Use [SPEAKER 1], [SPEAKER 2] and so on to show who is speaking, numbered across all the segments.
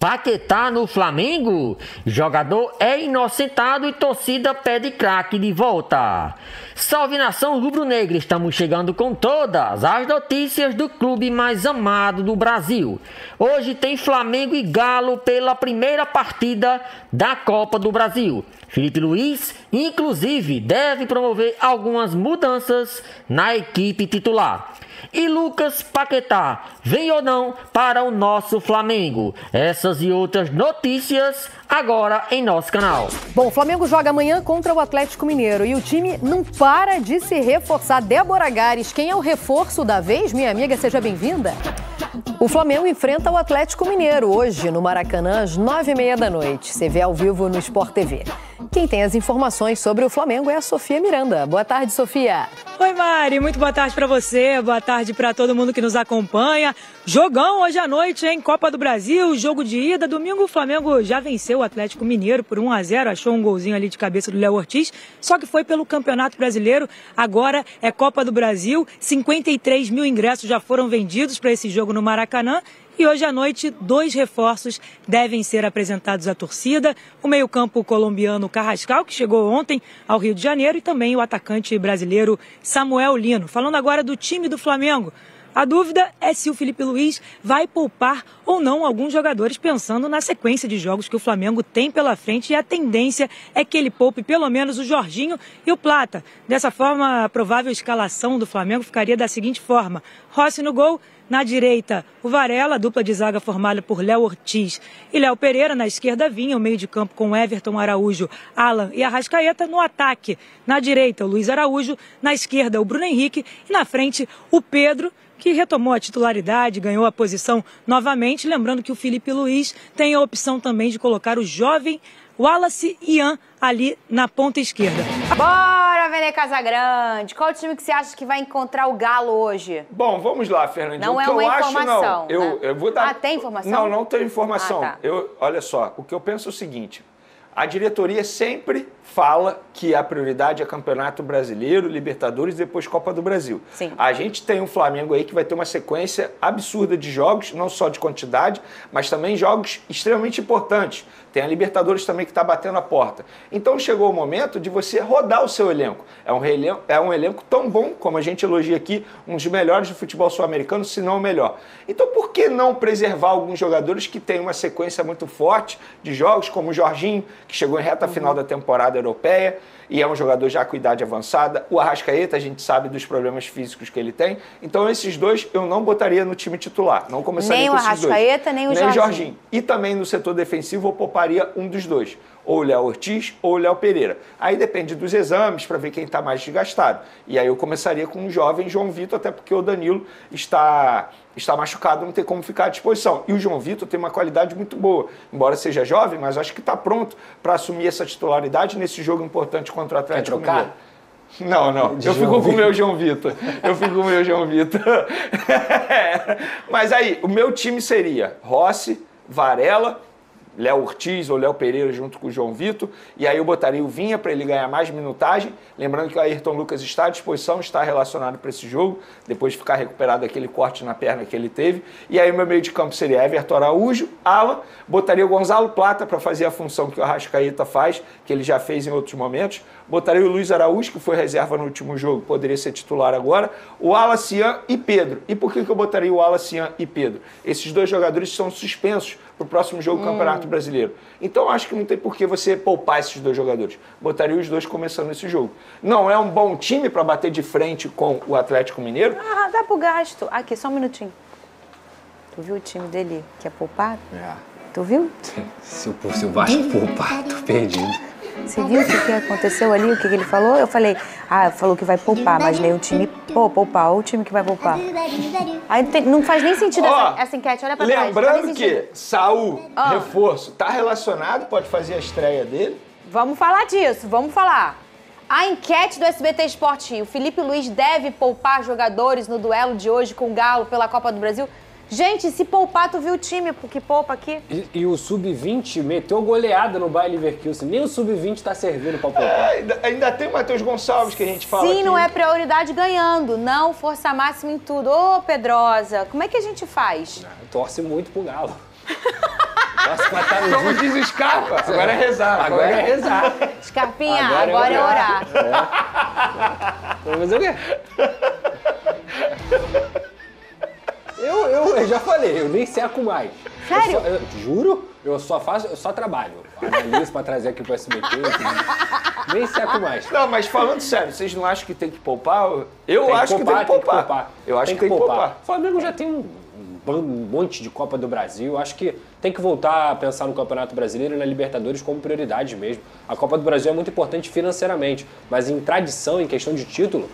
[SPEAKER 1] Paquetá no Flamengo? Jogador é inocentado e torcida pede craque de volta. Salve nação rubro-negra, estamos chegando com todas as notícias do clube mais amado do Brasil. Hoje tem Flamengo e Galo pela primeira partida da Copa do Brasil. Felipe Luiz, inclusive, deve promover algumas mudanças na equipe titular. E Lucas Paquetá, vem ou não para o nosso Flamengo? Essas e outras notícias agora em nosso canal.
[SPEAKER 2] Bom, o Flamengo joga amanhã contra o Atlético Mineiro e o time não para de se reforçar. Débora Gares, quem é o reforço da vez? Minha amiga, seja bem-vinda. O Flamengo enfrenta o Atlético Mineiro hoje no Maracanã às 9h30 da noite. Você vê ao vivo no Sport TV. Quem tem as informações sobre o Flamengo é a Sofia Miranda. Boa tarde, Sofia.
[SPEAKER 3] Oi, Mari. Muito boa tarde para você. Boa tarde para todo mundo que nos acompanha. Jogão hoje à noite, hein? Copa do Brasil, jogo de ida. Domingo o Flamengo já venceu o Atlético Mineiro por 1-0. Achou um golzinho ali de cabeça do Léo Ortiz. Só que foi pelo Campeonato Brasileiro. Agora é Copa do Brasil. 53 mil ingressos já foram vendidos para esse jogo no Maracanã. E hoje à noite, 2 reforços devem ser apresentados à torcida. O meio-campo colombiano Carrascal, que chegou ontem ao Rio de Janeiro, e também o atacante brasileiro Samuel Lino. Falando agora do time do Flamengo. A dúvida é se o Felipe Luiz vai poupar ou não alguns jogadores, pensando na sequência de jogos que o Flamengo tem pela frente, e a tendência é que ele poupe pelo menos o Jorginho e o Plata. Dessa forma, a provável escalação do Flamengo ficaria da seguinte forma: Rossi no gol, na direita o Varela, dupla de zaga formada por Léo Ortiz e Léo Pereira. Na esquerda Vinha, o meio de campo com Everton, Araújo, Alan e Arrascaeta. No ataque, na direita o Luiz Araújo, na esquerda o Bruno Henrique e na frente o Pedro, que retomou a titularidade, ganhou a posição novamente. Lembrando que o Felipe Luiz tem a opção também de colocar o jovem Wallace Ian ali na ponta esquerda.
[SPEAKER 4] Bora, Vene Casagrande! Qual o time que você acha que vai encontrar o Galo hoje?
[SPEAKER 5] Bom, vamos lá, Fernandinho.
[SPEAKER 4] Não
[SPEAKER 5] o
[SPEAKER 4] é
[SPEAKER 5] que
[SPEAKER 4] uma
[SPEAKER 5] eu
[SPEAKER 4] informação,
[SPEAKER 5] acho, não.
[SPEAKER 4] né?
[SPEAKER 5] Eu vou dar...
[SPEAKER 4] Ah, tem informação?
[SPEAKER 5] Não, não tem informação.
[SPEAKER 4] Ah, tá.
[SPEAKER 5] Olha só, o que eu penso é o seguinte: a diretoria sempre fala que a prioridade é Campeonato Brasileiro, Libertadores e depois Copa do Brasil.
[SPEAKER 4] Sim.
[SPEAKER 5] A gente tem um Flamengo aí que vai ter uma sequência absurda de jogos, não só de quantidade, mas também jogos extremamente importantes. Tem a Libertadores também que está batendo a porta. Então chegou o momento de você rodar o seu elenco. É um elenco tão bom, como a gente elogia aqui, um dos melhores do futebol sul-americano, se não o melhor. Então por que não preservar alguns jogadores que têm uma sequência muito forte de jogos, como o Jorginho, que chegou em reta final da temporada europeia e é um jogador já com idade avançada. O Arrascaeta, a gente sabe dos problemas físicos que ele tem. Então esses dois eu não botaria no time titular. Não começaria com esses dois.
[SPEAKER 4] Nem o Arrascaeta, nem o Jorginho.
[SPEAKER 5] E também no setor defensivo eu pouparia um dos dois. Ou o Léo Ortiz ou o Léo Pereira. Aí depende dos exames para ver quem está mais desgastado. E aí eu começaria com o jovem João Vitor, até porque o Danilo está machucado, não tem como ficar à disposição. E o João Vitor tem uma qualidade muito boa, embora seja jovem, mas acho que está pronto para assumir essa titularidade nesse jogo importante contra o Atlético Mineiro. Não. Eu fico com o meu João Vitor. Mas aí, o meu time seria Rossi, Varela, Léo Ortiz ou Léo Pereira junto com o João Vitor, e aí eu botaria o Vinha para ele ganhar mais minutagem, lembrando que o Ayrton Lucas está à disposição, está relacionado para esse jogo, depois de ficar recuperado aquele corte na perna que ele teve, e aí o meu meio de campo seria Everton Araújo, Alan, botaria o Gonzalo Plata para fazer a função que o Arrascaeta faz, que ele já fez em outros momentos, botaria o Luiz Araújo, que foi reserva no último jogo, poderia ser titular agora, o Wallace Ian e Pedro. E por que eu botaria o Wallace Ian e Pedro? Esses dois jogadores são suspensos para o próximo jogo do Campeonato Brasileiro. Então acho que não tem por que você poupar esses dois jogadores. Botaria os dois começando esse jogo. Não é um bom time para bater de frente com o Atlético Mineiro?
[SPEAKER 4] Ah, dá pro gasto. Aqui, só um minutinho. Tu viu o time dele que é poupado?
[SPEAKER 6] É.
[SPEAKER 4] Tu viu?
[SPEAKER 6] Se o Vasco poupar, tô perdido.
[SPEAKER 4] Você viu o que aconteceu ali? O que ele falou? Eu falei, falou que vai poupar, mas nem o time poupar, ou o time que vai poupar. Aí não faz nem sentido essa enquete, olha pra trás.
[SPEAKER 5] Lembrando que Saul, reforço, tá relacionado, pode fazer a estreia dele.
[SPEAKER 4] Vamos falar disso, vamos falar. A enquete do SBT Esporte: o Felipe Luiz deve poupar jogadores no duelo de hoje com o Galo pela Copa do Brasil? Gente, se poupar, tu viu o time que poupa aqui?
[SPEAKER 6] E o Sub-20 meteu goleada no Bayer Leverkusen. Nem o Sub-20 tá servindo pra poupar.
[SPEAKER 5] Ainda tem o Matheus Gonçalves que a gente fala.
[SPEAKER 4] Sim,
[SPEAKER 5] aqui.
[SPEAKER 4] Não é prioridade ganhando. Não, força máxima em tudo. Ô, Pedrosa, como é que a gente faz?
[SPEAKER 6] Torce muito pro Galo. Nossa, mas tá no
[SPEAKER 5] Como diz o Scarpa, agora é rezar.
[SPEAKER 6] Agora é rezar.
[SPEAKER 4] Scarpinha, agora é orar.
[SPEAKER 6] Vamos fazer o quê? Eu já falei, eu nem seco mais.
[SPEAKER 4] Sério?
[SPEAKER 6] Juro, eu só trabalho. Analiso pra trazer aqui pro SBT. Nem seco mais.
[SPEAKER 5] Não, mas falando sério, vocês não acham que tem que poupar? Eu acho que tem que poupar. Eu acho que tem que poupar.
[SPEAKER 6] O Flamengo já tem um monte de Copa do Brasil. Acho que tem que voltar a pensar no Campeonato Brasileiro e na Libertadores como prioridade mesmo. A Copa do Brasil é muito importante financeiramente, mas em tradição, em questão de título,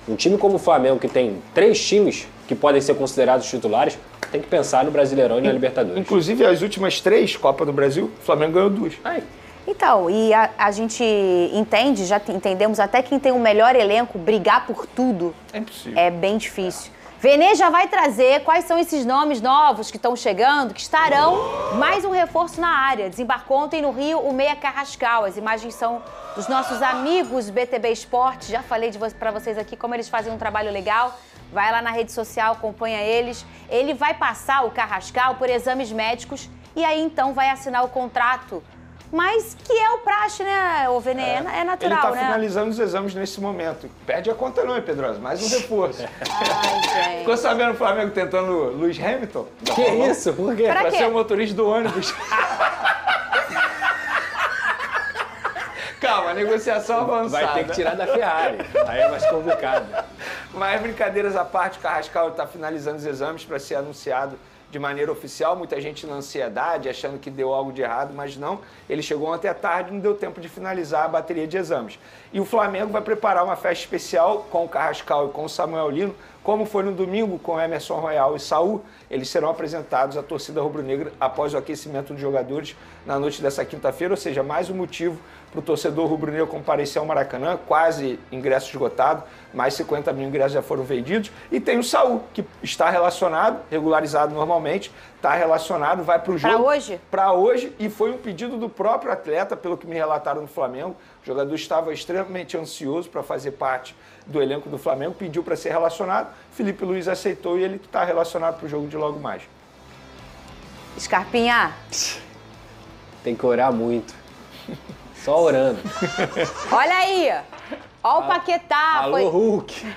[SPEAKER 6] um time como o Flamengo, que tem 3 times que podem ser considerados titulares, tem que pensar no Brasileirão e na Libertadores.
[SPEAKER 5] Inclusive, as últimas 3 Copas do Brasil, o Flamengo ganhou 2.
[SPEAKER 6] Aí.
[SPEAKER 4] Então, e a gente entende, já entendemos, até quem tem o melhor elenco, brigar por tudo
[SPEAKER 5] É impossível.
[SPEAKER 4] é bem difícil. Venê já vai trazer quais são esses nomes novos que estão chegando, que estarão mais um reforço na área. Desembarcou ontem no Rio o Meia Carrascal. As imagens são dos nossos amigos BTB Esporte. Já falei para vocês aqui como eles fazem um trabalho legal. Vai lá na rede social, acompanha eles. Ele vai passar o Carrascal por exames médicos e aí então vai assinar o contrato. Mas que é o praxe, né, o Venê? É natural,
[SPEAKER 5] Ele tá
[SPEAKER 4] né?
[SPEAKER 5] finalizando os exames nesse momento. Perde a conta não, hein, Pedrosa? Mais um reforço.
[SPEAKER 4] Ai, gente.
[SPEAKER 5] Ficou sabendo o Flamengo tentando Lewis Hamilton?
[SPEAKER 6] Que isso? Por quê?
[SPEAKER 4] Pra
[SPEAKER 5] Pra
[SPEAKER 4] quê?
[SPEAKER 5] ser o motorista do ônibus. Calma, a negociação avançada.
[SPEAKER 6] Vai ter que tirar da Ferrari. Aí é mais complicado.
[SPEAKER 5] Mas brincadeiras à parte, o Carrascal está finalizando os exames para ser anunciado de maneira oficial. Muita gente na ansiedade, achando que deu algo de errado, mas não. Ele chegou ontem à tarde e não deu tempo de finalizar a bateria de exames. E o Flamengo vai preparar uma festa especial com o Carrascal e com o Samuel Lino, como foi no domingo com Emerson Royal e Saul. Eles serão apresentados à torcida rubro-negra após o aquecimento dos jogadores na noite dessa quinta-feira, ou seja, mais um motivo para o torcedor rubro-negro comparecer ao Maracanã, quase ingresso esgotado, mais 50 mil ingressos já foram vendidos. E tem o Saul, que está relacionado, regularizado normalmente, está relacionado, vai para o jogo.
[SPEAKER 4] Para hoje?
[SPEAKER 5] Para hoje, e foi um pedido do próprio atleta, pelo que me relataram no Flamengo. O jogador estava extremamente ansioso para fazer parte do elenco do Flamengo, pediu para ser relacionado, Felipe Luiz aceitou e ele está relacionado para o jogo de logo mais.
[SPEAKER 4] Scarpinha,
[SPEAKER 6] Tem que orar muito. Só orando.
[SPEAKER 4] olha aí. Ó o Paquetá.
[SPEAKER 6] Alô, Hulk.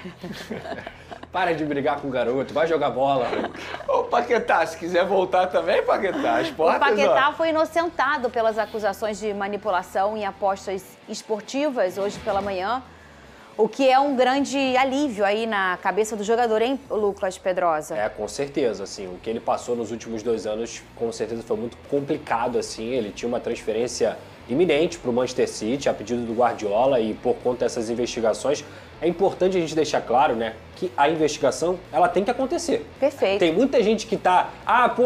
[SPEAKER 6] Para de brigar com o garoto. Vai jogar bola, Hulk.
[SPEAKER 5] Ô, Paquetá, se quiser voltar também, Paquetá, as
[SPEAKER 4] O
[SPEAKER 5] portas,
[SPEAKER 4] Paquetá foi inocentado pelas acusações de manipulação em apostas esportivas hoje pela manhã, o que é um grande alívio aí na cabeça do jogador, hein, Lucas Pedrosa?
[SPEAKER 6] É, com certeza, assim, o que ele passou nos últimos 2 anos, com certeza foi muito complicado, assim, ele tinha uma transferência iminente para o Manchester City, a pedido do Guardiola, e por conta dessas investigações, é importante a gente deixar claro, né, que a investigação, ela tem que acontecer.
[SPEAKER 4] Perfeito.
[SPEAKER 6] Tem muita gente que tá,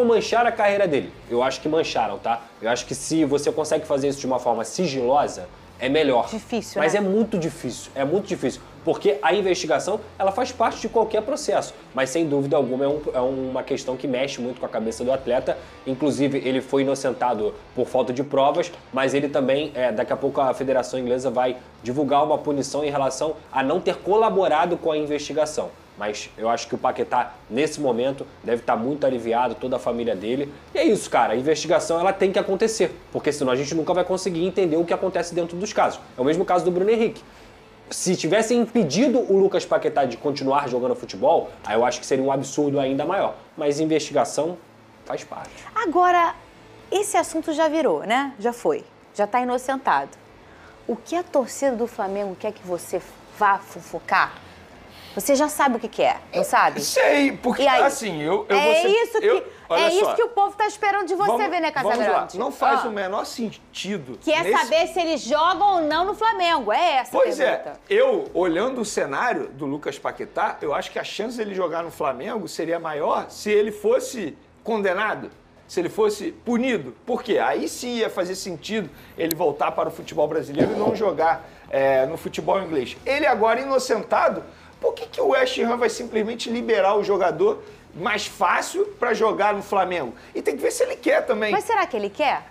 [SPEAKER 6] mancharam a carreira dele. Eu acho que mancharam, tá? Eu acho que se você consegue fazer isso de uma forma sigilosa, é melhor.
[SPEAKER 4] Difícil,
[SPEAKER 6] Mas
[SPEAKER 4] né?
[SPEAKER 6] é muito difícil, porque a investigação, ela faz parte de qualquer processo, mas sem dúvida alguma é uma questão que mexe muito com a cabeça do atleta. Inclusive, ele foi inocentado por falta de provas, mas ele também, daqui a pouco a Federação Inglesa vai divulgar uma punição em relação a não ter colaborado com a investigação. Mas eu acho que o Paquetá, nesse momento, deve estar muito aliviado, toda a família dele. E é isso, cara, a investigação ela tem que acontecer, porque senão a gente nunca vai conseguir entender o que acontece dentro dos casos. É o mesmo caso do Bruno Henrique. Se tivessem impedido o Lucas Paquetá de continuar jogando futebol, aí eu acho que seria um absurdo ainda maior. Mas investigação faz parte.
[SPEAKER 4] Agora, esse assunto já virou, né? Já foi. Já está inocentado. O que a torcida do Flamengo quer que você vá fofocar? Você já sabe o que é, não sabe?
[SPEAKER 5] Sei, porque
[SPEAKER 4] E aí?
[SPEAKER 5] assim, eu
[SPEAKER 4] É
[SPEAKER 5] vou ser,
[SPEAKER 4] isso que,
[SPEAKER 5] olha só,
[SPEAKER 4] isso que o povo está esperando de você, Venê
[SPEAKER 5] vamos lá.
[SPEAKER 4] Casagrande.
[SPEAKER 5] Não faz o menor sentido.
[SPEAKER 4] Que é saber se eles jogam ou não no Flamengo. É essa
[SPEAKER 5] Pois
[SPEAKER 4] a pergunta.
[SPEAKER 5] eu, olhando o cenário do Lucas Paquetá, eu acho que a chance dele jogar no Flamengo seria maior se ele fosse condenado, se ele fosse punido. Por quê? Aí sim ia fazer sentido ele voltar para o futebol brasileiro e não jogar no futebol inglês. Ele agora inocentado, por que o West Ham vai simplesmente liberar o jogador mais fácil para jogar no Flamengo? E tem que ver se ele quer também.
[SPEAKER 4] Mas será que ele quer?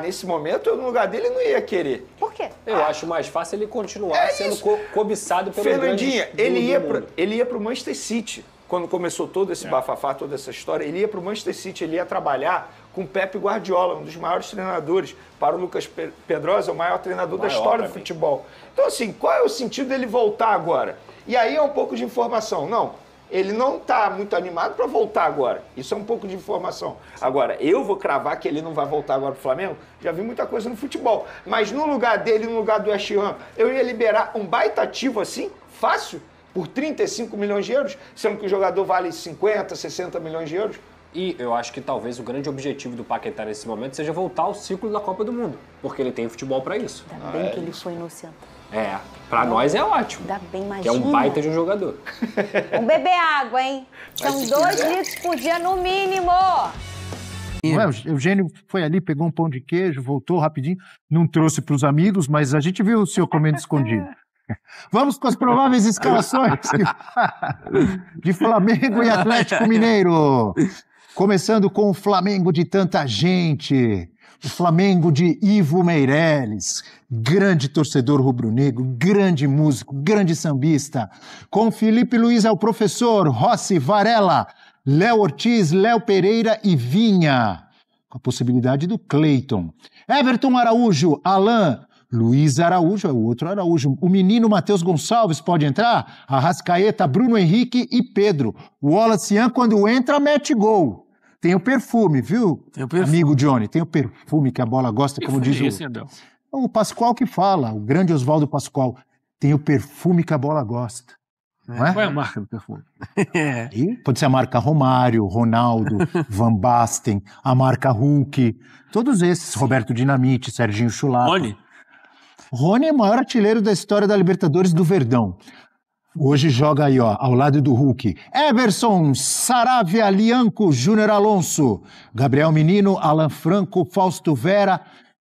[SPEAKER 5] Nesse momento, eu no lugar dele não ia querer.
[SPEAKER 4] Por quê?
[SPEAKER 6] Eu acho mais fácil ele continuar sendo
[SPEAKER 5] isso.
[SPEAKER 6] cobiçado pelo
[SPEAKER 5] Fernandinha,
[SPEAKER 6] grande do mundo.
[SPEAKER 5] ele ia pro Manchester City. quando começou todo esse bafafá, toda essa história, ele ia para o Manchester City, ele ia trabalhar com Pep Guardiola, um dos maiores treinadores. Para o Lucas Pedrosa, o maior treinador da história do futebol. Então, assim, qual é o sentido dele voltar agora? E aí é um pouco de informação. Não, ele não está muito animado para voltar agora. Isso é um pouco de informação. Agora, eu vou cravar que ele não vai voltar agora para o Flamengo? Já vi muita coisa no futebol. Mas no lugar dele, no lugar do West Ham, eu ia liberar um baita ativo assim, fácil, por 35 milhões de euros, sendo que o jogador vale 50, 60 milhões de euros.
[SPEAKER 6] E eu acho que talvez o grande objetivo do Paquetá nesse momento seja voltar ao ciclo da Copa do Mundo, porque ele tem futebol para isso.
[SPEAKER 4] Ainda bem que ele foi inocente.
[SPEAKER 6] Pra nós é ótimo.
[SPEAKER 4] Ainda bem, imagina.
[SPEAKER 6] Que é um baita de um jogador.
[SPEAKER 4] Vamos beber água, hein? São 2 litros por dia no mínimo.
[SPEAKER 7] Não é? O Eugênio foi ali, pegou um pão de queijo, voltou rapidinho, não trouxe para os amigos, mas a gente viu o senhor comendo escondido. Vamos com as prováveis escalações de Flamengo e Atlético Mineiro. Começando com o Flamengo de tanta gente. O Flamengo de Ivo Meirelles, grande torcedor rubro-negro, grande músico, grande sambista. Com Felipe Luiz é o professor, Rossi, Varela, Léo Ortiz, Léo Pereira e Vinha. Com a possibilidade do Cleiton. Everton Araújo, Alain, Luiz Araújo, é o outro Araújo. O menino Matheus Gonçalves pode entrar? Arrascaeta, Bruno Henrique e Pedro. O Wallace Ian, quando entra, mete gol. Tem o perfume, viu, amigo Johnny? Tem o perfume que a bola gosta, como diz o Pascoal que fala, o grande Oswaldo Pascoal. Tem o perfume que a bola gosta. Não é?
[SPEAKER 8] Qual é a marca do perfume?
[SPEAKER 7] E pode ser a marca Romário, Ronaldo, Van Basten, a marca Hulk, todos esses, Roberto Dinamite, Serginho Chulapa. Rony é o maior artilheiro da história da Libertadores do Verdão. Hoje joga aí, ó, ao lado do Hulk. Everson, Saravia, Lianco, Júnior Alonso, Gabriel Menino, Alan Franco, Fausto Vera,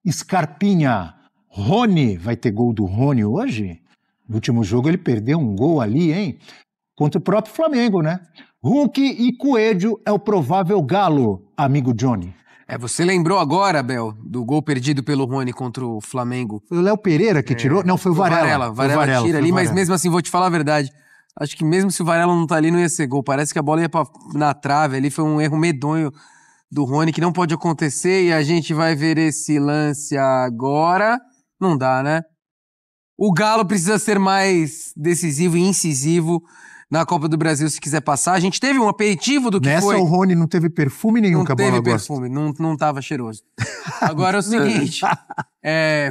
[SPEAKER 7] Scarpinha. Rony, vai ter gol do Rony hoje? No último jogo ele perdeu um gol ali, hein? Contra o próprio Flamengo, né? Hulk e Coelho é o provável galo, amigo Johnny.
[SPEAKER 8] Você lembrou agora, Bel, do gol perdido pelo Rony contra o Flamengo.
[SPEAKER 7] Foi o Léo Pereira que tirou? Não, foi o Varela.
[SPEAKER 8] Varela tira ali, mas mesmo assim, vou te falar a verdade. Acho que mesmo se o Varela não tá ali, não ia ser gol. Parece que a bola ia na trave ali, foi um erro medonho do Rony que não pode acontecer e a gente vai ver esse lance agora. Não dá, né? O Galo precisa ser mais decisivo e incisivo na Copa do Brasil se quiser passar. A gente teve um aperitivo do que
[SPEAKER 7] Nessa
[SPEAKER 8] foi...
[SPEAKER 7] o Rony não teve perfume nenhum que a bola gosta.
[SPEAKER 8] Não teve perfume, não tava cheiroso. Agora é o seguinte,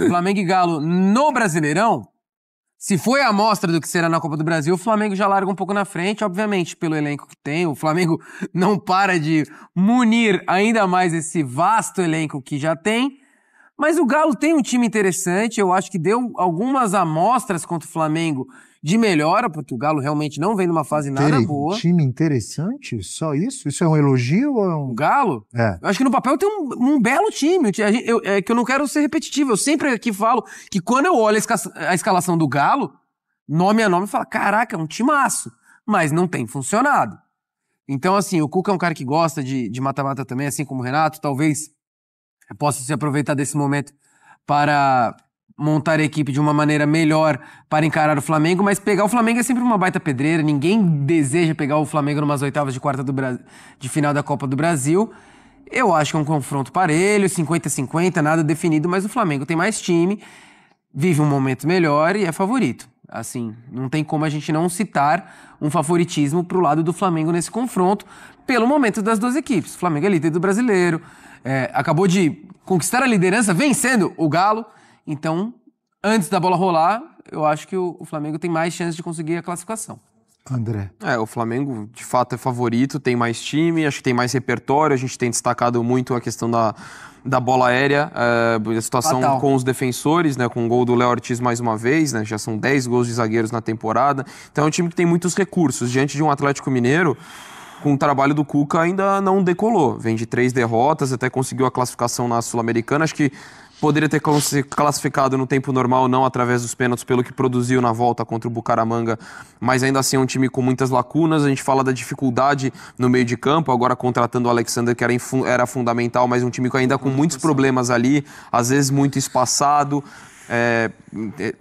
[SPEAKER 8] Flamengo e Galo no Brasileirão, se foi a amostra do que será na Copa do Brasil, o Flamengo já larga um pouco na frente, obviamente, pelo elenco que tem. O Flamengo não para de munir ainda mais esse vasto elenco que já tem. Mas o Galo tem um time interessante, eu acho que deu algumas amostras contra o Flamengo de melhora, porque o Galo realmente não vem numa fase nada boa.
[SPEAKER 7] Time interessante? Só isso? Isso é um elogio ou é um...
[SPEAKER 8] O Galo? Eu acho que no papel tem um belo time. É que eu não quero ser repetitivo. Eu sempre aqui falo que quando eu olho a escalação do Galo, nome a nome, eu falo, caraca, é um timaço. Mas não tem funcionado. Então, assim, o Cuca é um cara que gosta de mata-mata também, assim como o Renato. Talvez possa se aproveitar desse momento para montar a equipe de uma maneira melhor para encarar o Flamengo, mas pegar o Flamengo é sempre uma baita pedreira, ninguém deseja pegar o Flamengo numas oitavas de quarta de final da Copa do Brasil. Eu acho que é um confronto parelho, 50-50, nada definido, mas o Flamengo tem mais time, vive um momento melhor e é favorito. Assim, não tem como a gente não citar um favoritismo pro lado do Flamengo nesse confronto, pelo momento das duas equipes. O Flamengo é líder do Brasileiro, acabou de conquistar a liderança vencendo o Galo. Então, antes da bola rolar, eu acho que o Flamengo tem mais chance de conseguir a classificação.
[SPEAKER 7] André.
[SPEAKER 9] O Flamengo, de fato, é favorito, tem mais time, acho que tem mais repertório. A gente tem destacado muito a questão da bola aérea, a situação
[SPEAKER 8] Fatal.
[SPEAKER 9] Com os defensores, né, com o gol do Léo Ortiz mais uma vez, né, já são 10 gols de zagueiros na temporada. Então é um time que tem muitos recursos. Diante de um Atlético Mineiro, com o trabalho do Cuca ainda não decolou. Vem de 3 derrotas, até conseguiu a classificação na Sul-Americana. Acho que poderia ter classificado no tempo normal, não através dos pênaltis, pelo que produziu na volta contra o Bucaramanga, mas ainda assim é um time com muitas lacunas. A gente fala da dificuldade no meio de campo, agora contratando o Alexander, que era fundamental, mas um time ainda com muitos problemas ali, às vezes muito espaçado.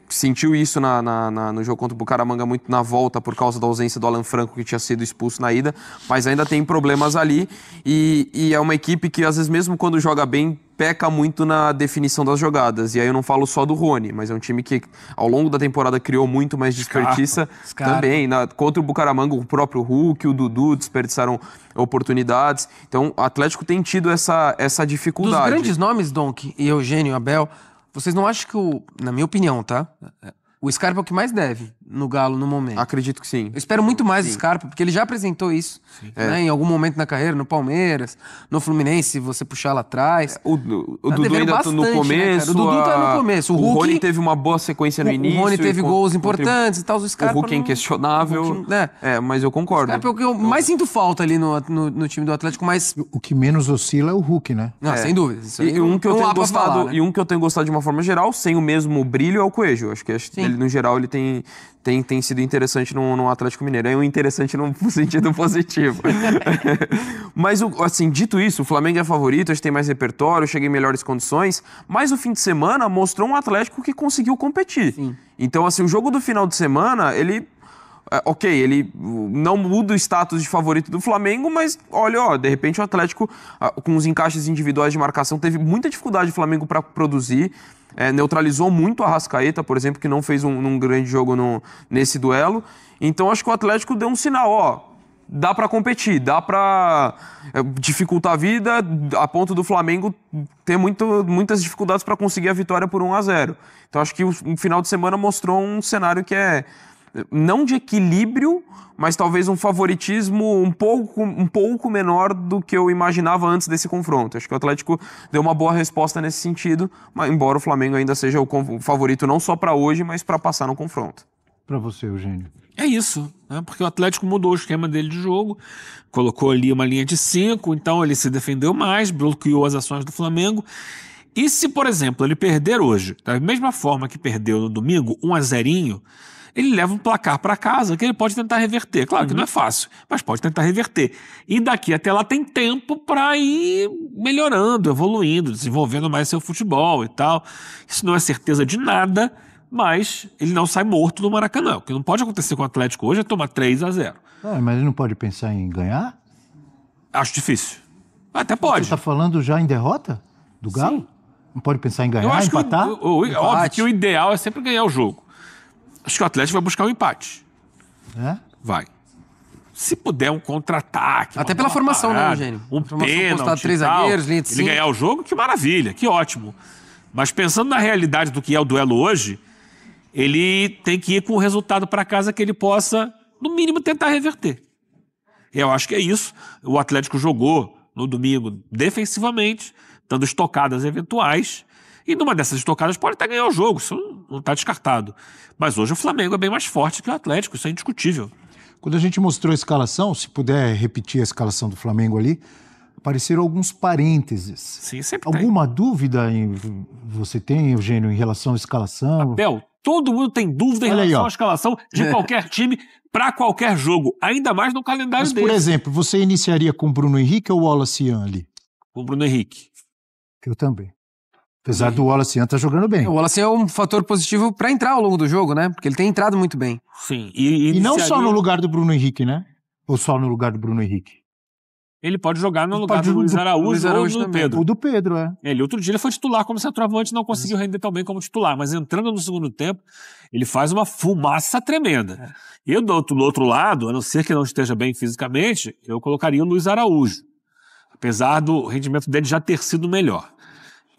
[SPEAKER 9] sentiu isso no jogo contra o Bucaramanga muito na volta por causa da ausência do Alan Franco, que tinha sido expulso na ida, mas ainda tem problemas ali e é uma equipe que às vezes mesmo quando joga bem peca muito na definição das jogadas, e aí eu não falo só do Rony, mas é um time que ao longo da temporada criou muito, mais desperdiça também. Contra o Bucaramanga, o próprio Hulk, o Dudu desperdiçaram oportunidades, então o Atlético tem tido essa dificuldade.
[SPEAKER 8] Dos grandes nomes, Donk e Eugênio, Abel, vocês não acham que, na minha opinião, tá? O Scarpa é o que mais deve no Galo no momento.
[SPEAKER 9] Acredito que sim.
[SPEAKER 8] Eu espero muito mais o Scarpa, porque ele já apresentou isso, né, em algum momento na carreira, no Palmeiras, no Fluminense, se você puxar lá atrás.
[SPEAKER 9] O Dudu ainda tá no começo.
[SPEAKER 8] Né, o Dudu tá no começo.
[SPEAKER 9] O Rony teve uma boa sequência no início.
[SPEAKER 8] O Rony teve gols importantes e tal. O Scarpa
[SPEAKER 9] o Hulk é inquestionável. Mas eu concordo.
[SPEAKER 8] O Scarpa é o que eu mais sinto falta ali no time do Atlético, mas...
[SPEAKER 7] O que menos oscila é o Hulk, né?
[SPEAKER 8] Não, sem dúvida.
[SPEAKER 9] E um que eu tenho gostado de uma forma geral, sem o mesmo brilho, é o Coelho. Acho que ele, no geral, ele tem sido interessante no Atlético Mineiro. É um interessante no sentido positivo. Mas, assim, dito isso, o Flamengo é favorito, a gente tem mais repertório, chega em melhores condições, mas o fim de semana mostrou um Atlético que conseguiu competir. Sim. Então, assim, o jogo do final de semana, ele não muda o status de favorito do Flamengo, mas olha, de repente o Atlético, com os encaixes individuais de marcação, teve muita dificuldade do Flamengo para produzir. Neutralizou muito a Arrascaeta, por exemplo, que não fez um grande jogo nesse duelo. Então acho que o Atlético deu um sinal, dá para competir, dá para dificultar a vida a ponto do Flamengo ter muitas dificuldades para conseguir a vitória por 1-0. Então acho que o final de semana mostrou um cenário que é não de equilíbrio, mas talvez um favoritismo um pouco menor do que eu imaginava antes desse confronto. Acho que o Atlético deu uma boa resposta nesse sentido, mas embora o Flamengo ainda seja o favorito não só para hoje, mas para passar no confronto.
[SPEAKER 7] Para você, Eugênio.
[SPEAKER 10] É isso, né? Porque o Atlético mudou o esquema dele de jogo, colocou ali uma linha de 5, então ele se defendeu mais, bloqueou as ações do Flamengo. E se, por exemplo, ele perder hoje, da mesma forma que perdeu no domingo, 1-0, ele leva um placar para casa que ele pode tentar reverter. Claro que não é fácil, mas pode tentar reverter. E daqui até lá tem tempo para ir melhorando, evoluindo, desenvolvendo mais seu futebol e tal. Isso não é certeza de nada, mas ele não sai morto do Maracanã. O que não pode acontecer com o Atlético hoje é tomar 3-0.
[SPEAKER 7] Mas ele não pode pensar em ganhar?
[SPEAKER 10] Acho difícil. Até pode.
[SPEAKER 7] Você está falando já em derrota do Galo? Sim. Não pode pensar em ganhar, empatar?
[SPEAKER 10] Óbvio que o ideal é sempre ganhar o jogo. Acho que o Atlético vai buscar um empate. Vai. Se puder um contra-ataque.
[SPEAKER 8] Até pela formação, né, Eugênio?
[SPEAKER 10] Um pênalti,
[SPEAKER 8] 3 zagueiros, linha de 5.
[SPEAKER 10] Ele ganhar o jogo, que maravilha, que ótimo. Mas pensando na realidade do que é o duelo hoje, ele tem que ir com o resultado para casa que ele possa, no mínimo, tentar reverter. Eu acho que é isso. O Atlético jogou no domingo defensivamente, dando estocadas eventuais. E numa dessas estocadas pode até ganhar o jogo, isso não está descartado. Mas hoje o Flamengo é bem mais forte que o Atlético, isso é indiscutível.
[SPEAKER 7] Quando a gente mostrou a escalação, se puder repetir a escalação do Flamengo ali, apareceram alguns parênteses.
[SPEAKER 10] Sim, sempre
[SPEAKER 7] Alguma dúvida você tem, Eugênio, em relação à escalação?
[SPEAKER 10] Abel, todo mundo tem dúvida em relação à escalação de qualquer time para qualquer jogo, ainda mais no calendário dele.
[SPEAKER 7] Por exemplo, você iniciaria com o Bruno Henrique ou o Wallace Ian ali?
[SPEAKER 10] Com o Bruno Henrique.
[SPEAKER 7] Eu também. Apesar do Wallace estar jogando bem.
[SPEAKER 8] O Wallace é um fator positivo para entrar ao longo do jogo, né? Porque ele tem entrado muito bem.
[SPEAKER 10] Sim.
[SPEAKER 7] E não só no lugar do Bruno Henrique, né? Ou só no lugar do Bruno Henrique?
[SPEAKER 10] Ele pode jogar no lugar do Luiz Araújo ou do Pedro.
[SPEAKER 7] Ou do Pedro,
[SPEAKER 10] Ele, outro dia, ele foi titular como centroavante, não conseguiu render tão bem como titular. Mas entrando no segundo tempo, ele faz uma fumaça tremenda. E do outro lado, a não ser que não esteja bem fisicamente, eu colocaria o Luiz Araújo. Apesar do rendimento dele já ter sido melhor.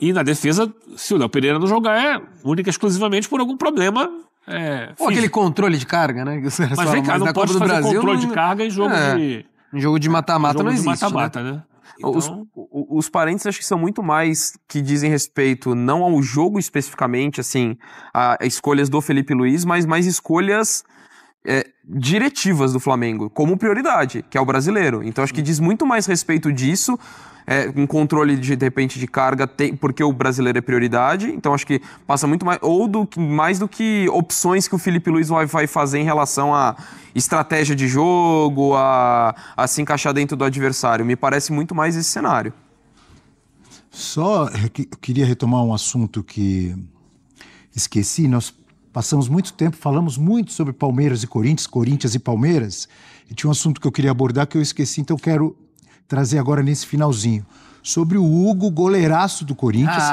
[SPEAKER 10] E na defesa, se o Léo Pereira não jogar, é única e exclusivamente por algum problema.
[SPEAKER 8] Ou aquele controle de carga, né?
[SPEAKER 10] Mas vem cá, não pode fazer controle de carga em jogo de...
[SPEAKER 8] Em jogo de mata-mata não existe,
[SPEAKER 10] mata-mata, né?
[SPEAKER 9] Então... Os parênteses acho que são muito mais que dizem respeito não ao jogo especificamente, assim, a escolhas do Felipe Luiz, mas mais escolhas diretivas do Flamengo, como prioridade, que é o brasileiro. Então acho que diz muito mais respeito disso, um controle de repente de carga, porque o brasileiro é prioridade, então acho que passa muito mais, mais do que opções que o Felipe Luiz vai fazer em relação à estratégia de jogo, a se encaixar dentro do adversário. Me parece muito mais esse cenário.
[SPEAKER 7] Eu queria retomar um assunto que esqueci, nós passamos muito tempo, falamos muito sobre Palmeiras e Corinthians, Corinthians e Palmeiras, e tinha um assunto que eu queria abordar que eu esqueci, então eu quero trazer agora nesse finalzinho. Sobre o Hugo, goleiraço do Corinthians,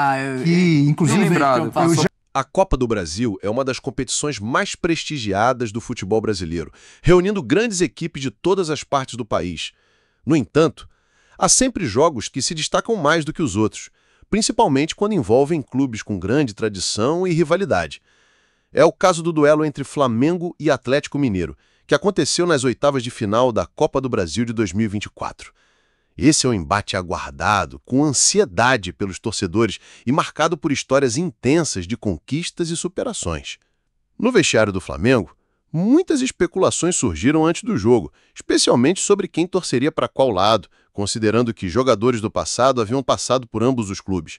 [SPEAKER 7] que inclusive eu já...
[SPEAKER 11] A Copa do Brasil é uma das competições mais prestigiadas do futebol brasileiro, reunindo grandes equipes de todas as partes do país. No entanto, há sempre jogos que se destacam mais do que os outros, principalmente quando envolvem clubes com grande tradição e rivalidade. É o caso do duelo entre Flamengo e Atlético Mineiro, que aconteceu nas oitavas de final da Copa do Brasil de 2024. Esse é um embate aguardado, com ansiedade pelos torcedores e marcado por histórias intensas de conquistas e superações. No vestiário do Flamengo, muitas especulações surgiram antes do jogo, especialmente sobre quem torceria para qual lado, considerando que jogadores do passado haviam passado por ambos os clubes.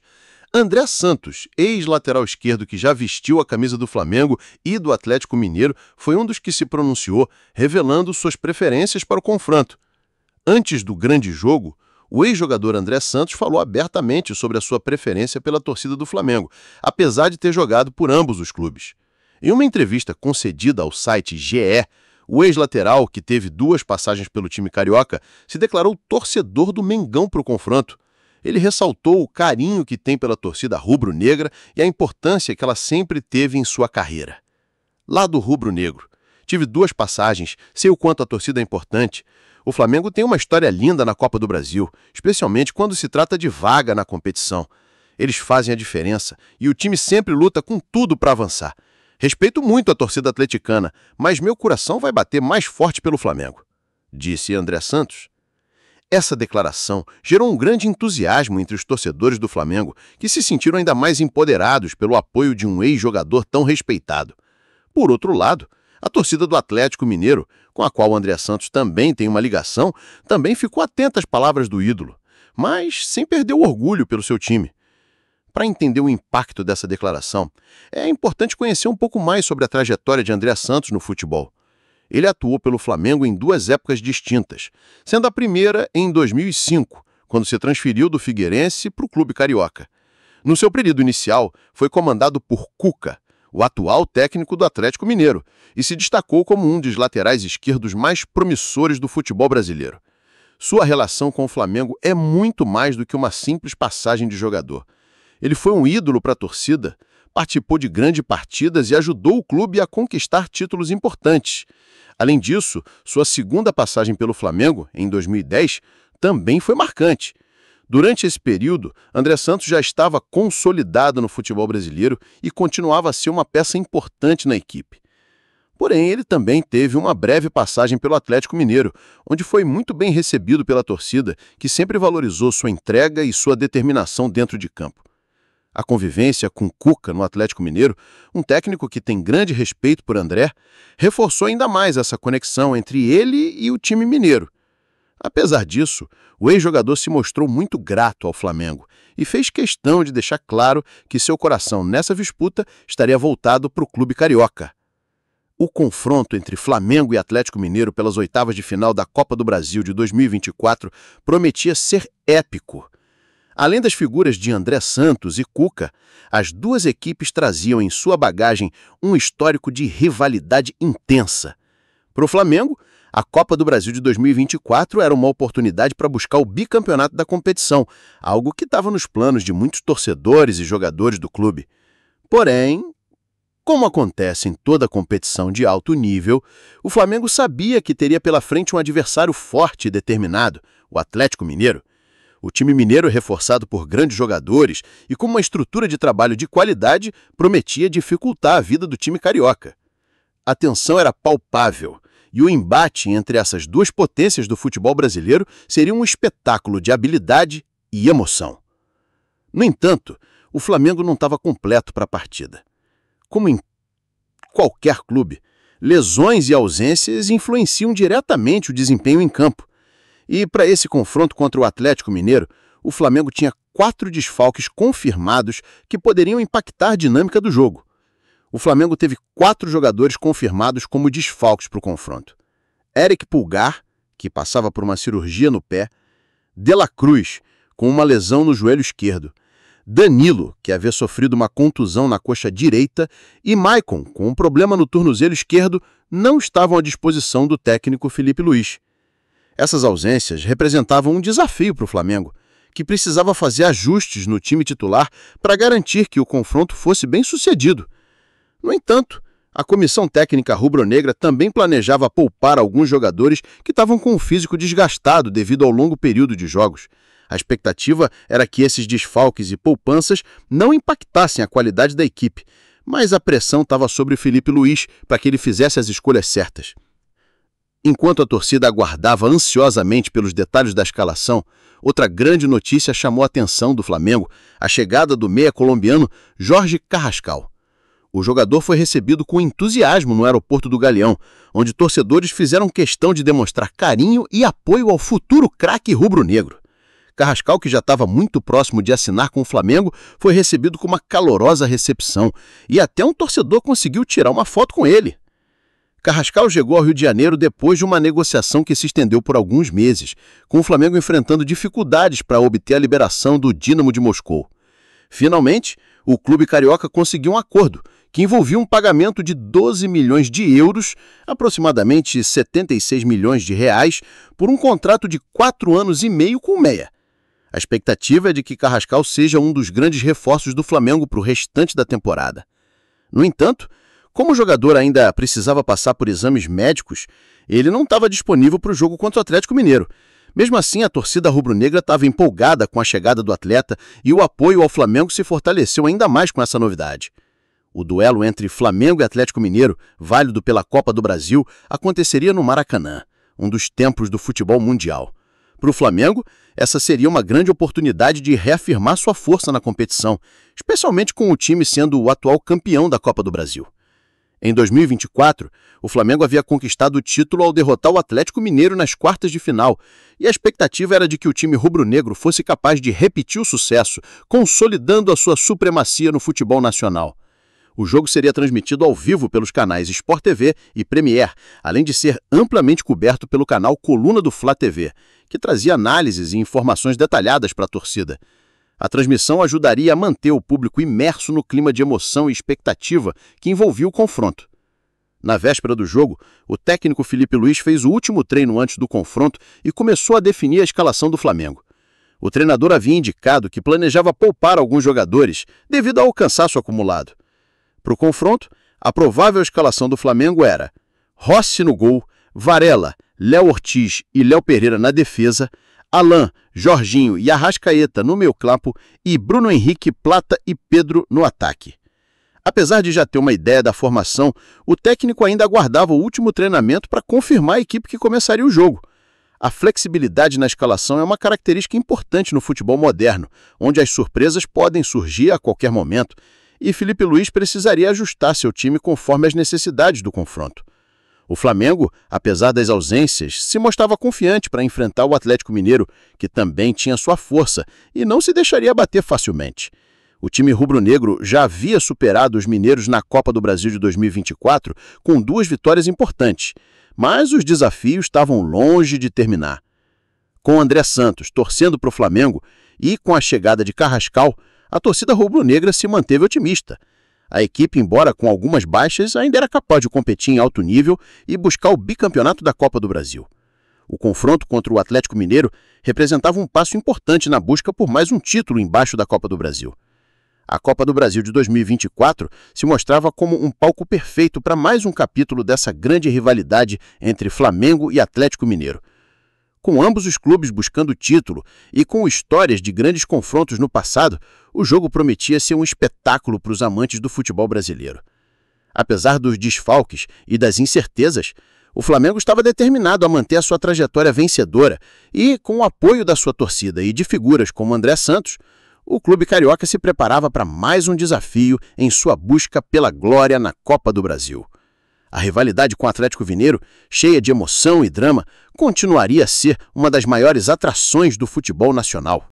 [SPEAKER 11] André Santos, ex-lateral esquerdo que já vestiu a camisa do Flamengo e do Atlético Mineiro, foi um dos que se pronunciou, revelando suas preferências para o confronto. Antes do grande jogo, o ex-jogador André Santos falou abertamente sobre a sua preferência pela torcida do Flamengo, apesar de ter jogado por ambos os clubes. Em uma entrevista concedida ao site GE, o ex-lateral, que teve 2 passagens pelo time carioca, se declarou torcedor do Mengão para o confronto. Ele ressaltou o carinho que tem pela torcida rubro-negra e a importância que ela sempre teve em sua carreira. Lá do rubro-negro, tive 2 passagens, sei o quanto a torcida é importante. O Flamengo tem uma história linda na Copa do Brasil, especialmente quando se trata de vaga na competição. Eles fazem a diferença e o time sempre luta com tudo para avançar. Respeito muito a torcida atleticana, mas meu coração vai bater mais forte pelo Flamengo, disse André Santos. Essa declaração gerou um grande entusiasmo entre os torcedores do Flamengo, que se sentiram ainda mais empoderados pelo apoio de um ex-jogador tão respeitado. Por outro lado, a torcida do Atlético Mineiro, com a qual o André Santos também tem uma ligação, também ficou atenta às palavras do ídolo, mas sem perder o orgulho pelo seu time. Para entender o impacto dessa declaração, é importante conhecer um pouco mais sobre a trajetória de André Santos no futebol. Ele atuou pelo Flamengo em 2 épocas distintas, sendo a primeira em 2005, quando se transferiu do Figueirense para o clube carioca. No seu período inicial, foi comandado por Cuca, o atual técnico do Atlético Mineiro, e se destacou como um dos laterais esquerdos mais promissores do futebol brasileiro. Sua relação com o Flamengo é muito mais do que uma simples passagem de jogador. Ele foi um ídolo para a torcida, participou de grandes partidas e ajudou o clube a conquistar títulos importantes. Além disso, sua segunda passagem pelo Flamengo, em 2010, também foi marcante. Durante esse período, André Santos já estava consolidado no futebol brasileiro e continuava a ser uma peça importante na equipe. Porém, ele também teve uma breve passagem pelo Atlético Mineiro, onde foi muito bem recebido pela torcida, que sempre valorizou sua entrega e sua determinação dentro de campo. A convivência com Cuca no Atlético Mineiro, um técnico que tem grande respeito por André, reforçou ainda mais essa conexão entre ele e o time mineiro. Apesar disso, o ex-jogador se mostrou muito grato ao Flamengo e fez questão de deixar claro que seu coração nessa disputa estaria voltado para o clube carioca. O confronto entre Flamengo e Atlético Mineiro pelas oitavas de final da Copa do Brasil de 2024 prometia ser épico. Além das figuras de André Santos e Cuca, as 2 equipes traziam em sua bagagem um histórico de rivalidade intensa. Para o Flamengo, a Copa do Brasil de 2024 era uma oportunidade para buscar o bicampeonato da competição, algo que estava nos planos de muitos torcedores e jogadores do clube. Porém, como acontece em toda competição de alto nível, o Flamengo sabia que teria pela frente um adversário forte e determinado, o Atlético Mineiro. O time mineiro, reforçado por grandes jogadores e com uma estrutura de trabalho de qualidade, prometia dificultar a vida do time carioca. A tensão era palpável e o embate entre essas 2 potências do futebol brasileiro seria um espetáculo de habilidade e emoção. No entanto, o Flamengo não estava completo para a partida. Como em qualquer clube, lesões e ausências influenciam diretamente o desempenho em campo. E para esse confronto contra o Atlético Mineiro, o Flamengo tinha 4 desfalques confirmados que poderiam impactar a dinâmica do jogo. O Flamengo teve 4 jogadores confirmados como desfalques para o confronto. Eric Pulgar, que passava por uma cirurgia no pé, De La Cruz, com uma lesão no joelho esquerdo, Danilo, que havia sofrido uma contusão na coxa direita, e Maicon, com um problema no tornozelo esquerdo, não estavam à disposição do técnico Filipe Luís. Essas ausências representavam um desafio para o Flamengo, que precisava fazer ajustes no time titular para garantir que o confronto fosse bem sucedido. No entanto, a comissão técnica rubro-negra também planejava poupar alguns jogadores que estavam com o físico desgastado devido ao longo período de jogos. A expectativa era que esses desfalques e poupanças não impactassem a qualidade da equipe, mas a pressão estava sobre Filipe Luís para que ele fizesse as escolhas certas. Enquanto a torcida aguardava ansiosamente pelos detalhes da escalação, outra grande notícia chamou a atenção do Flamengo, a chegada do meia colombiano Jorge Carrascal. O jogador foi recebido com entusiasmo no aeroporto do Galeão, onde torcedores fizeram questão de demonstrar carinho e apoio ao futuro craque rubro-negro. Carrascal, que já estava muito próximo de assinar com o Flamengo, foi recebido com uma calorosa recepção e até um torcedor conseguiu tirar uma foto com ele. Carrascal chegou ao Rio de Janeiro depois de uma negociação que se estendeu por alguns meses, com o Flamengo enfrentando dificuldades para obter a liberação do Dínamo de Moscou. Finalmente, o clube carioca conseguiu um acordo que envolvia um pagamento de 12 milhões de euros, aproximadamente 76 milhões de reais, por um contrato de 4 anos e meio com o meia. A expectativa é de que Carrascal seja um dos grandes reforços do Flamengo para o restante da temporada. No entanto, como o jogador ainda precisava passar por exames médicos, ele não estava disponível para o jogo contra o Atlético Mineiro. Mesmo assim, a torcida rubro-negra estava empolgada com a chegada do atleta e o apoio ao Flamengo se fortaleceu ainda mais com essa novidade. O duelo entre Flamengo e Atlético Mineiro, válido pela Copa do Brasil, aconteceria no Maracanã, um dos templos do futebol mundial. Para o Flamengo, essa seria uma grande oportunidade de reafirmar sua força na competição, especialmente com o time sendo o atual campeão da Copa do Brasil. Em 2024, o Flamengo havia conquistado o título ao derrotar o Atlético Mineiro nas quartas de final, e a expectativa era de que o time rubro-negro fosse capaz de repetir o sucesso, consolidando a sua supremacia no futebol nacional. O jogo seria transmitido ao vivo pelos canais Sport TV e Premier, além de ser amplamente coberto pelo canal Coluna do Fla TV, que trazia análises e informações detalhadas para a torcida. A transmissão ajudaria a manter o público imerso no clima de emoção e expectativa que envolvia o confronto. Na véspera do jogo, o técnico Filipe Luís fez o último treino antes do confronto e começou a definir a escalação do Flamengo. O treinador havia indicado que planejava poupar alguns jogadores devido ao cansaço acumulado. Para o confronto, a provável escalação do Flamengo era Rossi no gol, Varela, Léo Ortiz e Léo Pereira na defesa, Alan, Jorginho e Arrascaeta no meio-campo e Bruno Henrique, Plata e Pedro no ataque. Apesar de já ter uma ideia da formação, o técnico ainda aguardava o último treinamento para confirmar a equipe que começaria o jogo. A flexibilidade na escalação é uma característica importante no futebol moderno, onde as surpresas podem surgir a qualquer momento, e Filipe Luís precisaria ajustar seu time conforme as necessidades do confronto. O Flamengo, apesar das ausências, se mostrava confiante para enfrentar o Atlético Mineiro, que também tinha sua força e não se deixaria abater facilmente. O time rubro-negro já havia superado os mineiros na Copa do Brasil de 2024 com 2 vitórias importantes, mas os desafios estavam longe de terminar. Com André Santos torcendo para o Flamengo e com a chegada de Carrascal, a torcida rubro-negra se manteve otimista. A equipe, embora com algumas baixas, ainda era capaz de competir em alto nível e buscar o bicampeonato da Copa do Brasil. O confronto contra o Atlético Mineiro representava um passo importante na busca por mais um título embaixo da Copa do Brasil. A Copa do Brasil de 2024 se mostrava como um palco perfeito para mais um capítulo dessa grande rivalidade entre Flamengo e Atlético Mineiro. Com ambos os clubes buscando título e com histórias de grandes confrontos no passado, o jogo prometia ser um espetáculo para os amantes do futebol brasileiro. Apesar dos desfalques e das incertezas, o Flamengo estava determinado a manter a sua trajetória vencedora e, com o apoio da sua torcida e de figuras como André Santos, o clube carioca se preparava para mais um desafio em sua busca pela glória na Copa do Brasil. A rivalidade com o Atlético Mineiro, cheia de emoção e drama, continuaria a ser uma das maiores atrações do futebol nacional.